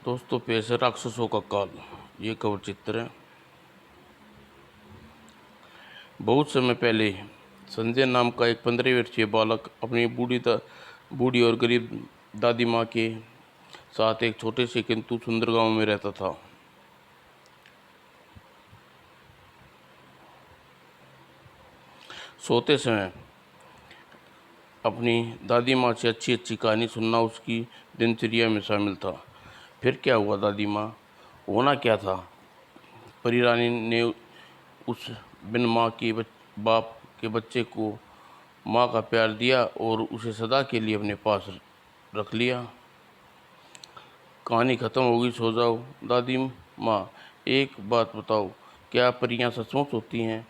दोस्तों, पेश है राक्षसों का काल। ये कवर चित्र है। बहुत समय पहले संजय नाम का एक 15 वर्षीय बालक अपनी बूढ़ी और गरीब दादी माँ के साथ एक छोटे से किंतु सुंदर गांव में रहता था। सोते समय अपनी दादी माँ से अच्छी अच्छी कहानी सुनना उसकी दिनचर्या में शामिल था। फिर क्या हुआ दादी माँ? होना क्या था? परी रानी ने उस बिन माँ के बाप के बच्चे को माँ का प्यार दिया और उसे सदा के लिए अपने पास रख लिया। कहानी ख़त्म हो गई, सो जाओ। दादी माँ, एक बात बताओ, क्या परियां सचमुच होती हैं?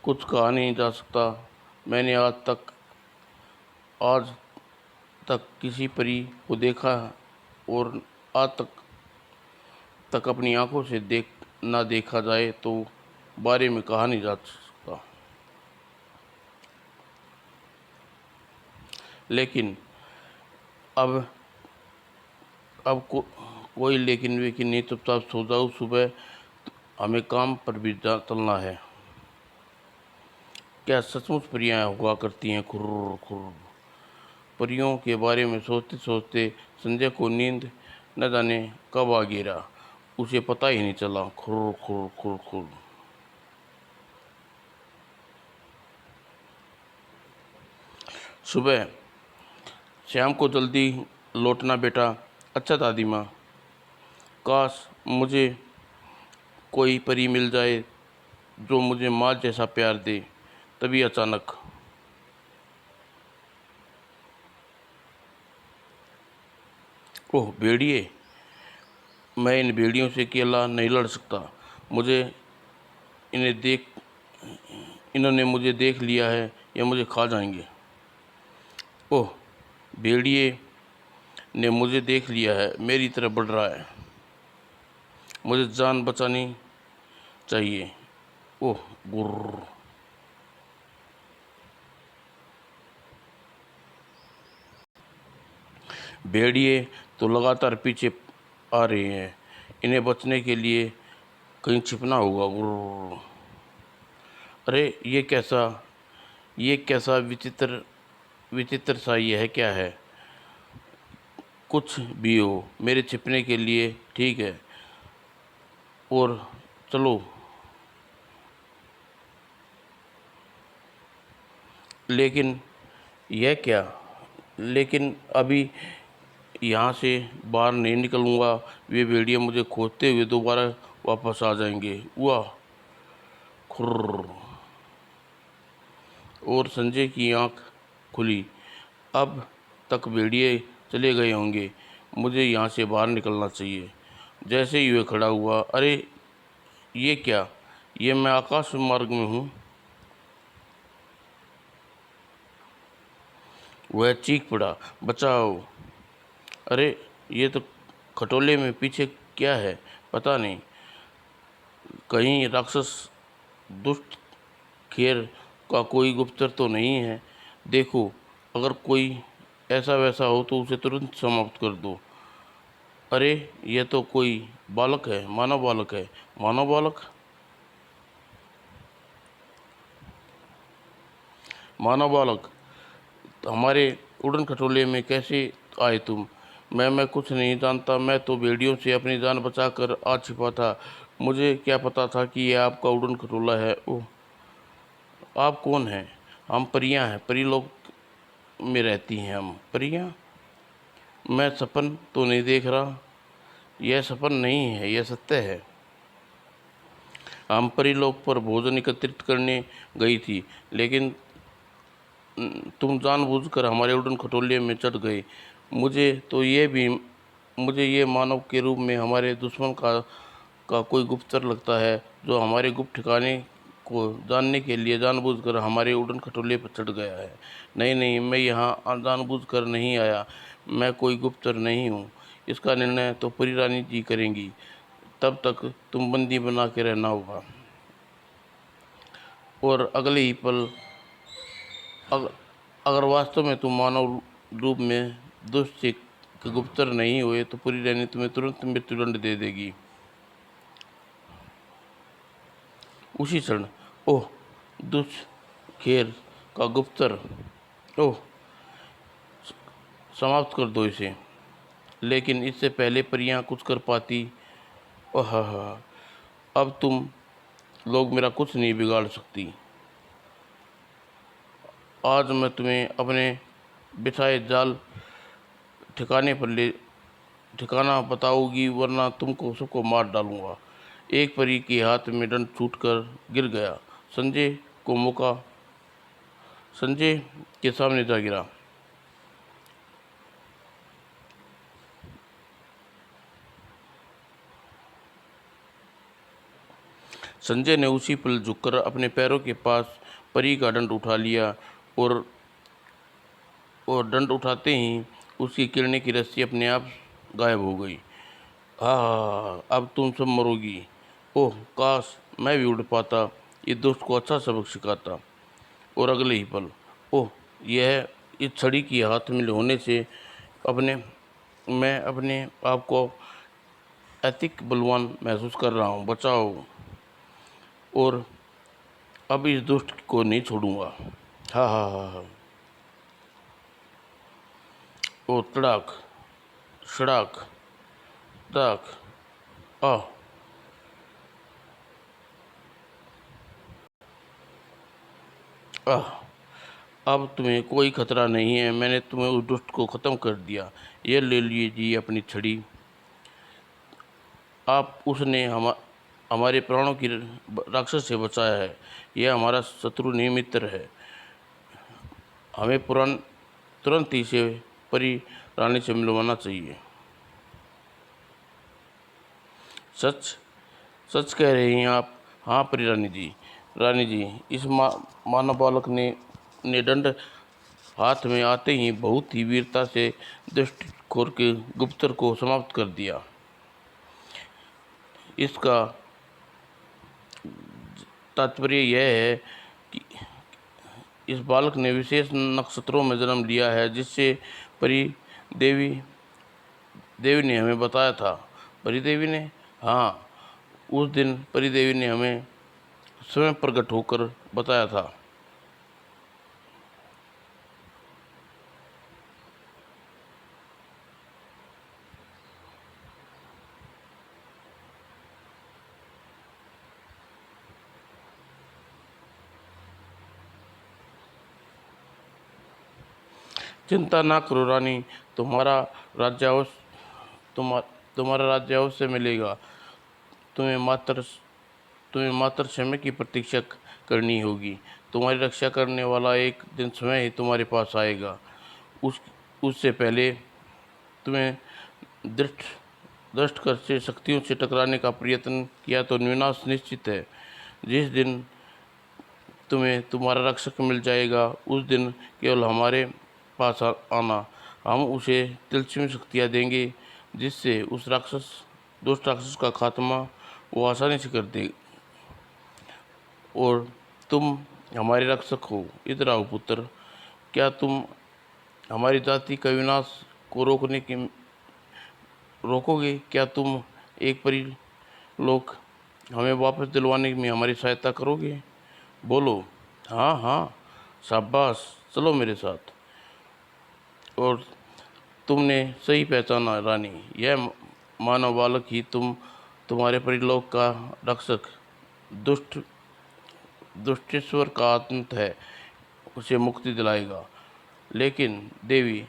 कुछ कहा नहीं जा सकता। मैंने आज तक किसी परी को देखा और आज तक अपनी आंखों से देखा जाए तो बारे में कहा नहीं जा सकता। लेकिन अब अब को, कोई लेकिन वेकिन नहीं, चुपचाप सो जाओ। सुबह हमें काम पर भी चलना है। क्या सचमुच परियां हुआ करती हैं? खुर्र खुर्र। परियों के बारे में सोचते सोचते संजय को नींद न जाने कब आ गिरा। उसे पता ही नहीं चला। खुर्र खुर्र खुर्र खुर्र। सुबह शाम को जल्दी लौटना बेटा। अच्छा दादी माँ, काश मुझे कोई परी मिल जाए जो मुझे माँ जैसा प्यार दे। तभी अचानक ओह भेड़िए, मैं इन भेड़ियों से अकेला नहीं लड़ सकता। मुझे इन्हें देख इन्होंने मुझे देख लिया है, या मुझे खा जाएंगे। ओह, भेड़िए ने मुझे देख लिया है, मेरी तरफ बढ़ रहा है। मुझे जान बचानी चाहिए। ओह गुर्र। भेड़िए तो लगातार पीछे आ रहे हैं। इन्हें बचने के लिए कहीं छिपना होगा। गुर्र। अरे ये कैसा विचित्र विचित्र सा ये है, क्या है? कुछ भी हो, मेरे छिपने के लिए ठीक है। और चलो, लेकिन यह क्या? लेकिन अभी यहाँ से बाहर नहीं निकलूँगा। वे भेड़िए मुझे खोजते हुए दोबारा वापस आ जाएंगे। वाह। खुर्र। और संजय की आंख खुली। अब तक भेड़िए चले गए होंगे। मुझे यहाँ से बाहर निकलना चाहिए। जैसे ही वह खड़ा हुआ, अरे ये क्या? ये मैं आकाश मार्ग में हूँ। वह चीख पड़ा, बचाओ। अरे ये तो खटोले में पीछे क्या है? पता नहीं, कहीं राक्षस दुष्ट खेर का कोई गुप्तचर तो नहीं है। देखो, अगर कोई ऐसा वैसा हो तो उसे तुरंत समाप्त कर दो। अरे यह तो कोई बालक है, मानव बालक है। मानव बालक? मानव बालक, हमारे उड़न खटोले में कैसे आए तुम? मैं कुछ नहीं जानता। मैं तो भेड़ियों से अपनी जान बचाकर आ छिपा था। मुझे क्या पता था कि यह आपका उड़न खटोला है। ओह, आप कौन हैं? हम परियां हैं, परीलोक में रहती हैं हम। परियां? मैं सपन तो नहीं देख रहा। यह सपन नहीं है, यह सत्य है। हम परीलोक पर भोजन एकत्रित करने गई थी, लेकिन तुम जानबूझकर हमारे उड़न खटोले में चढ़ गए। मुझे ये मानव के रूप में हमारे दुश्मन का कोई गुप्तचर लगता है, जो हमारे गुप्त ठिकाने को जानने के लिए जानबूझकर हमारे उड़न खटोले पर चढ़ गया है। नहीं नहीं, मैं यहाँ जानबूझकर नहीं आया। मैं कोई गुप्तचर नहीं हूँ। इसका निर्णय तो परी रानी जी करेंगी। तब तक तुम बंदी बना के रहना होगा। और अगले ही पल अग, अगर वास्तव में तुम मानव रूप में दुष्ट से कि गुप्तर नहीं हुए तो पूरी रानी तुम्हें तुरंत मृत्युदंड दे देगी। उसी क्षण ओह दुष्खेर का गुप्तर, ओह समाप्त कर दो इसे। लेकिन इससे पहले परियां कुछ कर पाती। ओह अब तुम लोग मेरा कुछ नहीं बिगाड़ सकती। आज मैं तुम्हें अपने बिछाए जाल ठिकाने पर ले ठिकाना बताऊंगी, वरना तुमको सबको मार डालूंगा। एक परी के हाथ में दंड छूटकर गिर गया। संजय को मौका संजय के सामने जा गिरा। संजय ने उसी पल झुककर अपने पैरों के पास परी का दंड उठा लिया और दंड उठाते ही उसकी किरने की रस्सी अपने आप गायब हो गई। अब तुम सब मरोगी। ओह काश मैं भी उड़ पाता, ये दोस्त को अच्छा सबक सिखाता। और अगले ही पल ओह यह इस छड़ी की हाथ में होने से अपने मैं अपने आप को अतिक बलवान महसूस कर रहा हूँ। बचाओ, और अब इस दुष्ट को नहीं छोड़ूंगा। हा। ओ तड़ाक सड़ाक तड़ाक। आह आह अब तुम्हें कोई खतरा नहीं है, मैंने तुम्हें उस दुष्ट को ख़त्म कर दिया। ये ले लीजिए अपनी छड़ी। आप उसने हमारे प्राणों की राक्षस से बचाया है। यह हमारा शत्रु नहीं मित्र है। हमें तुरंत ही से परी रानी से मिलवाना चाहिए। सच सच कह रही हैं आप? हाँ परी रानी जी, इस मानव बालक ने दंड हाथ में आते ही बहुत ही वीरता से दुष्टखोर के गुप्तर को समाप्त कर दिया। इसका तात्पर्य यह है कि इस बालक ने विशेष नक्षत्रों में जन्म लिया है, जिससे परी देवी देवी ने हमें बताया था। परी देवी ने? हाँ, उस दिन परी देवी ने हमें स्वयं प्रकट होकर बताया था। चिंता ना करो रानी, तुम्हारा राज्य अवश्य तुम्हारा राज्य अवश्य मिलेगा। तुम्हें मात्र तुम्हें मात्र समय की प्रतीक्षा करनी होगी। तुम्हारी रक्षा करने वाला एक दिन स्वयं ही तुम्हारे पास आएगा। उस उससे पहले तुम्हें दृष्ट दृष्ट कर से शक्तियों से टकराने का प्रयत्न किया तो विनाश निश्चित है। जिस दिन तुम्हें तुम्हारा रक्षक मिल जाएगा, उस दिन केवल हमारे पास आना। हम उसे तिलस्मी शक्तियाँ देंगे, जिससे उस दुष्ट राक्षस का खात्मा वो आसानी से कर दे। और तुम हमारे रक्षक हो। इधर आओ पुत्र। क्या तुम हमारी जाति का विनाश को रोकोगे? क्या तुम एक परी लोग हमें वापस दिलवाने में हमारी सहायता करोगे? बोलो। हाँ हाँ, शाबाश, चलो मेरे साथ। और तुमने सही पहचाना रानी, यह मानव बालक ही तुम्हारे परिलोक का रक्षक, दुष्टेश्वर का अंत है, उसे मुक्ति दिलाएगा। लेकिन देवी,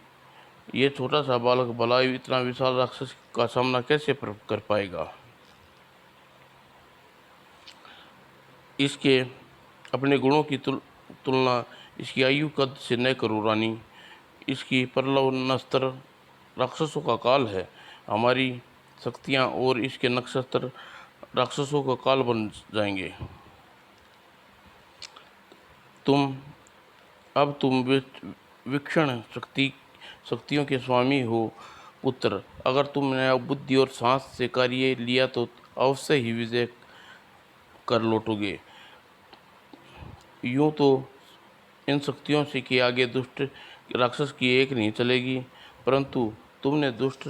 ये छोटा सा बालक भला इतना विशाल राक्षस का सामना कैसे कर पाएगा? इसके अपने गुणों की तुलना इसकी आयु कद से न करो रानी। इसकी परलव नस्तर राक्षसों का काल है। हमारी शक्तियाँ और इसके नक्षत्र राक्षसों का काल बन जाएंगे। तुम विक्षण शक्तियों के स्वामी हो पुत्र। अगर तुमने बुद्धि और साहस से कार्य लिया तो अवश्य ही विजय कर लौटोगे। यूं तो इन शक्तियों से के आगे दुष्ट राक्षस की एक नहीं चलेगी, परंतु तुमने दुष्ट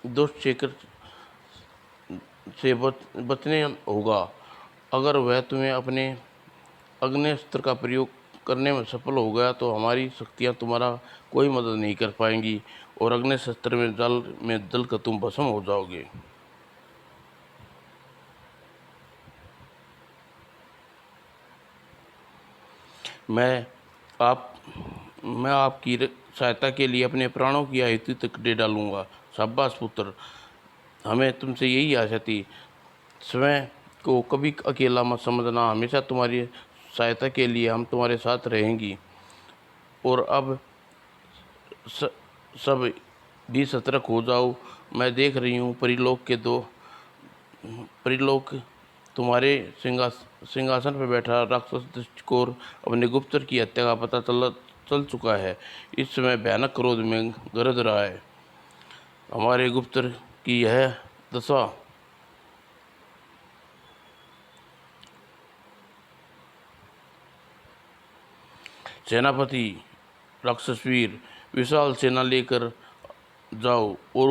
दुष्ट शेखर से बचने होगा। अगर वह तुम्हें अपने अग्नेस्त्र का प्रयोग करने में सफल हो गया तो हमारी शक्तियाँ तुम्हारा कोई मदद नहीं कर पाएंगी और अग्निशस्त्र में जल कर तुम भस्म हो जाओगे। मैं आप मैं आपकी सहायता के लिए अपने प्राणों की आहुति तक दे डालूंगा। शाबाश पुत्र, हमें तुमसे यही आशा थी। स्वयं को कभी अकेला मत समझना, हमेशा तुम्हारी सहायता के लिए हम तुम्हारे साथ रहेंगी। और अब स, सब भी सतर्क हो जाओ। मैं देख रही हूँ परिलोक तुम्हारे सिंहासन पर बैठा राक्षस दृष्टिकोर अपने गुप्तर की हत्या का पता चल चुका है। इस समय भयानक क्रोध में गरज रहा है। हमारे गुप्तर की यह दशा सेनापति राक्षसवीर, विशाल सेना लेकर जाओ और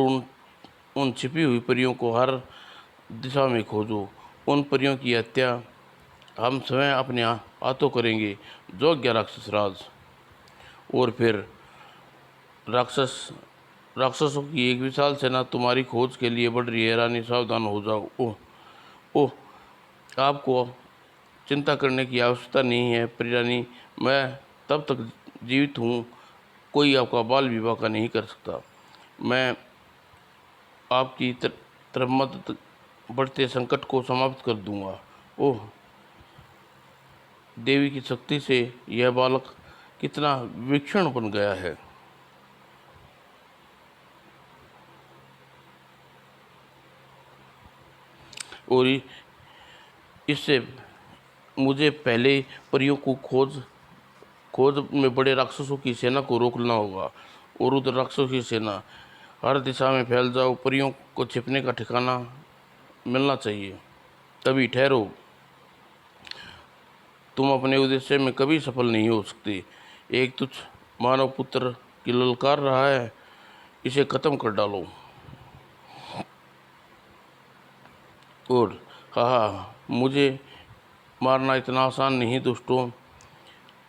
उन छिपी हुई परियों को हर दिशा में खोजो। उन परियों की हत्या हम स्वयं अपने हाथों करेंगे। योग्य राक्षस राज। और फिर राक्षसों की एक विशाल सेना तुम्हारी खोज के लिए बढ़ रही है। रानी सावधान हो जाओ। ओह ओह, आपको चिंता करने की आवश्यकता नहीं है प्रियरानी। मैं तब तक जीवित हूँ, कोई आपका बाल विवाह का नहीं कर सकता। मैं आपकी तरफ मदद बढ़ते संकट को समाप्त कर दूंगा। ओह, देवी की शक्ति से यह बालक कितना विक्षण बन गया है। और इससे मुझे पहले परियों को खोज में बड़े राक्षसों की सेना को रोकना होगा। और उधर राक्षसों की सेना हर दिशा में फैल जाओ। परियों को छिपने का ठिकाना मिलना चाहिए। तभी ठहरो, तुम अपने उद्देश्य में कभी सफल नहीं हो सकते। एक तुच्छ मानव पुत्र की ललकार रहा है, इसे खत्म कर डालो। और हाँ, मुझे मारना इतना आसान नहीं दुष्टों।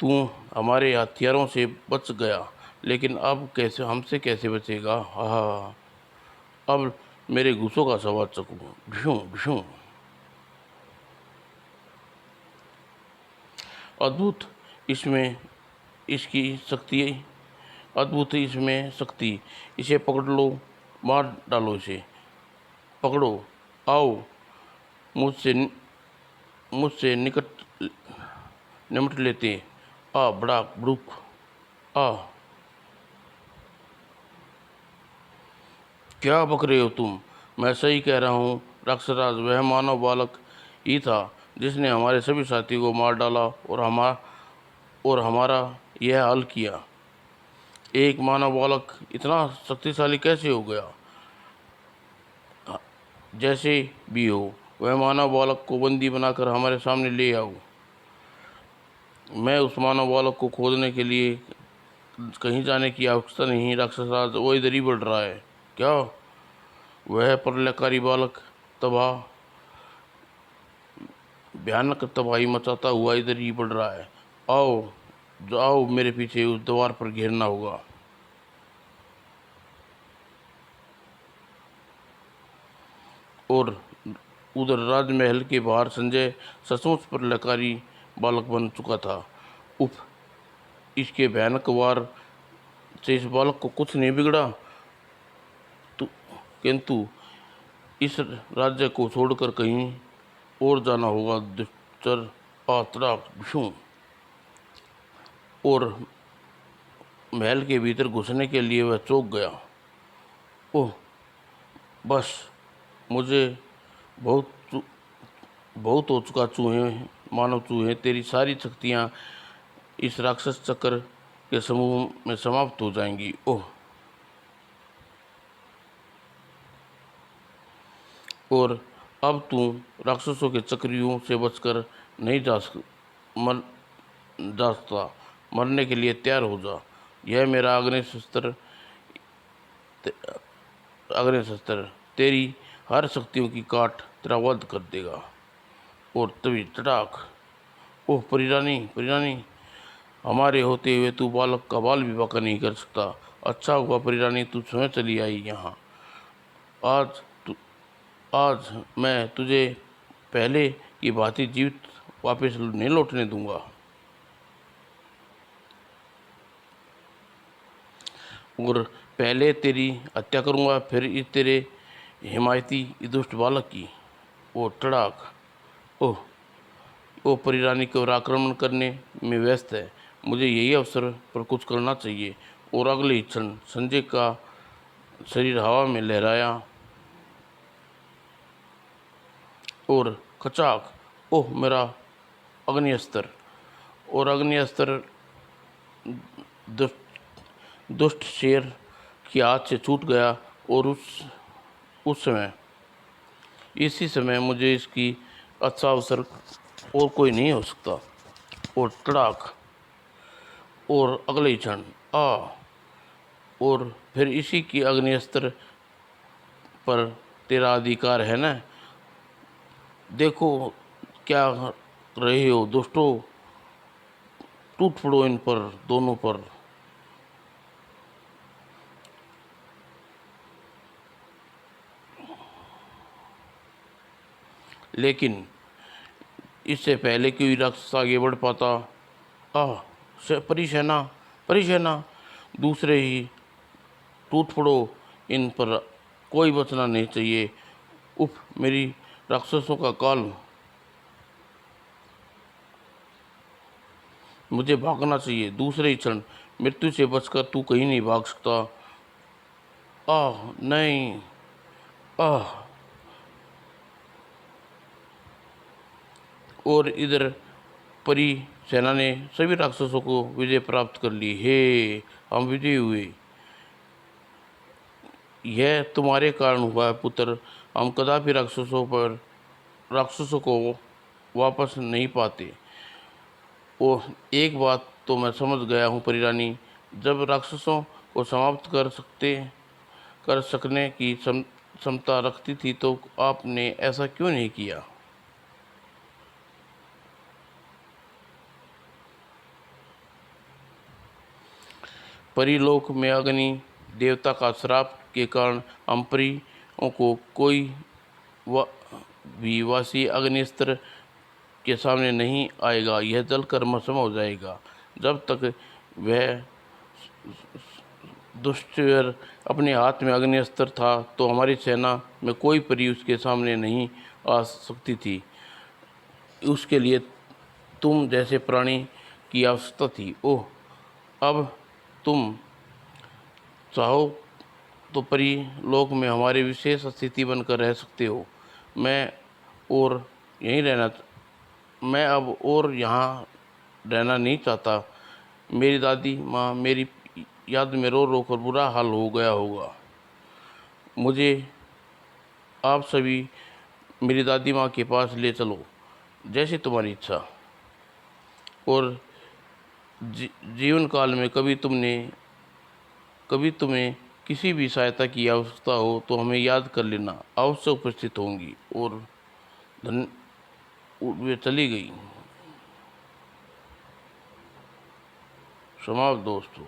तू हमारे हथियारों से बच गया, लेकिन अब कैसे हमसे कैसे बचेगा? हाँ, अब मेरे गुस्सों का स्वाद चखो। भ्यूं भ्यूं। अद्भुत इसमें इसकी शक्ति, अद्भुत इसमें शक्ति। इसे पकड़ लो, मार डालो इसे। पकड़ो, आओ मुझसे मुझसे निमट लेते। आ बड़ा ब्रुक, आ। क्या बक रहे हो तुम? मैं सही कह रहा हूँ राक्षसराज, वह मानव बालक ही था जिसने हमारे सभी साथियों को मार डाला और हमारा यह हाल किया। एक मानव बालक इतना शक्तिशाली कैसे हो गया? जैसे भी हो, वह मानव बालक को बंदी बनाकर हमारे सामने ले आओ। मैं उस मानव बालक को खोजने के लिए कहीं जाने की आवश्यकता नहीं। राक्षसराज, वो इधर ही बढ़ रहा है। क्या? वह प्रलयकारी बालक तबाह भयानक तबाही मचाता हुआ इधर ही बढ़ रहा है। आओ, जाओ मेरे पीछे, उस द्वार पर घेरना होगा। और उधर राजमहल के बाहर संजय सचमुच प्रलयकारी बालक बन चुका था। उफ, इसके भयानक वार से इस बालक को कुछ नहीं बिगड़ा, तो किंतु इस राज्य को छोड़कर कहीं और जाना होगा। दुष्चर आत्रा भीषण। और महल के भीतर घुसने के लिए वह चौंक गया। ओह, बस मुझे बहुत बहुत हो चुका। चूहे, मानव चूहे, तेरी सारी शक्तियाँ इस राक्षस चक्र के समूह में समाप्त हो जाएंगी। ओह, और अब तू राक्षसों के चक्रियों से बचकर नहीं मर जा सकता। मरने के लिए तैयार हो जा। यह मेरा अग्नि शस्त्र अग्निशस्त्र तेरी हर शक्तियों की काट तेरा वध कर देगा। और तभी तड़ाक, ओह परिरानी परिरानी, हमारे होते हुए तू बालक का बाल भी बांका नहीं कर सकता। अच्छा हुआ परिरानी तू स्वयं चली आई यहाँ। आज तु, आज मैं तुझे पहले की भांति जीवित वापस नहीं लौटने दूंगा। और पहले तेरी हत्या करूंगा, फिर इस तेरे हिमायती इस दुष्ट बालक की। वो तड़ाक, ओह वो परिरानी को आक्रमण करने में व्यस्त है। मुझे यही अवसर पर कुछ करना चाहिए। और अगले ही क्षण संजय का शरीर हवा में लहराया और खचाक, ओह मेरा अग्नि अस्त्र। और अग्नि अस्त्र दुष्ट दुष्ट शेर की हाथ से छूट गया। और उस समय इसी समय मुझे इसकी अच्छा अवसर और कोई नहीं हो सकता। और तड़ाक, और अगले ही क्षण आ, और फिर इसी की अग्नि अस्त्र पर तेरा अधिकार है ना। देखो क्या रहे हो दोस्तों, टूट पड़ो इन पर, दोनों पर। लेकिन इससे पहले कोई राक्षस आगे बढ़ पाता। आह, परिसेना परिसेना, दूसरे ही टूट पड़ो इन पर, कोई बचना नहीं चाहिए। उफ, मेरी राक्षसों का काल, मुझे भागना चाहिए। दूसरे ही क्षण मृत्यु से बचकर तू कहीं नहीं भाग सकता। आह नहीं, आह। और इधर परी सेना ने सभी राक्षसों को विजय प्राप्त कर ली। हे, हम विजयी हुए। यह तुम्हारे कारण हुआ है पुत्र। हम कदापि राक्षसों को वापस नहीं पाते। ओह, एक बात तो मैं समझ गया हूँ परिरानी, जब राक्षसों को समाप्त कर सकने की क्षमता रखती थी तो आपने ऐसा क्यों नहीं किया। परीलोक में अग्नि देवता का श्राप के कारण हम परियों को कोई भी वासी अग्निस्त्र के सामने नहीं आएगा। यह जलकर भस्म हो जाएगा। जब तक वह दुष्टवीर अपने हाथ में अग्नि अस्त्र था तो हमारी सेना में कोई परी उसके सामने नहीं आ सकती थी। उसके लिए तुम जैसे प्राणी की आवश्यकता थी। ओह, अब तुम चाहो तो परी लोक में हमारी विशेष स्थिति बनकर रह सकते हो। मैं और यहीं रहना मैं अब और यहाँ रहना नहीं चाहता। मेरी दादी माँ मेरी याद में रो रो कर बुरा हाल हो गया होगा। मुझे आप सभी मेरी दादी माँ के पास ले चलो, जैसे तुम्हारी इच्छा। और जीवन काल में कभी तुम्हें किसी भी सहायता की आवश्यकता हो तो हमें याद कर लेना, अवश्य उपस्थित होंगी। और वे चली गई। समाप्त दोस्तों।